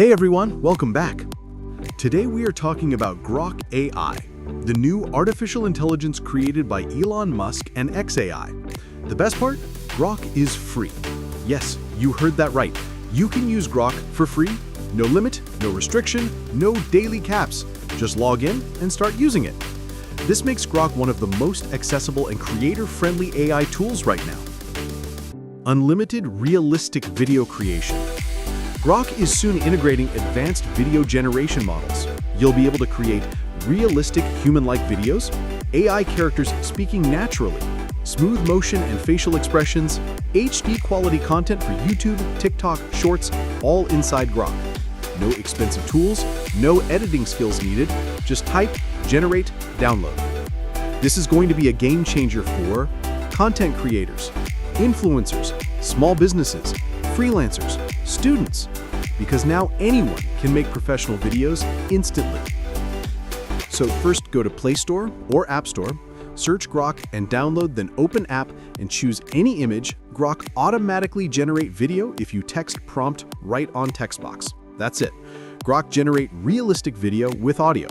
Hey everyone, welcome back. Today we are talking about Grok AI, the new artificial intelligence created by Elon Musk and XAI. The best part? Grok is free. Yes, you heard that right. You can use Grok for free, no limit, no restriction, no daily caps. Just log in and start using it. This makes Grok one of the most accessible and creator-friendly AI tools right now. Unlimited realistic video creation. Grok is soon integrating advanced video generation models. You'll be able to create realistic human-like videos, AI characters speaking naturally, smooth motion and facial expressions, HD quality content for YouTube, TikTok, Shorts, all inside Grok. No expensive tools, no editing skills needed, just type, generate, download. This is going to be a game changer for content creators, influencers, small businesses, freelancers, students, because now anyone can make professional videos instantly. So first go to Play Store or App Store, search Grok and download, then open app and choose any image. Grok automatically generate video if you text prompt right on text box. That's it. Grok generate realistic video with audio.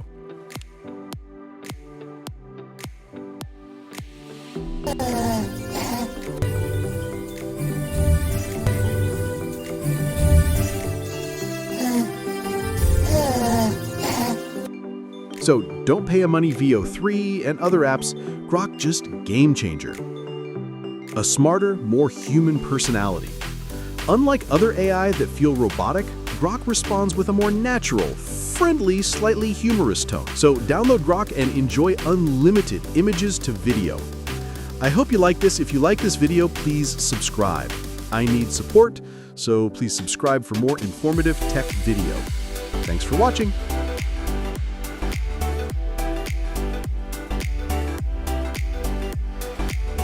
So don't pay a money VO3 and other apps, Grok just game changer. A smarter, more human personality. Unlike other AI that feel robotic, Grok responds with a more natural, friendly, slightly humorous tone. So download Grok and enjoy unlimited images to video. I hope you like this. If you like this video, please subscribe. I need support, so please subscribe for more informative tech video. Thanks for watching.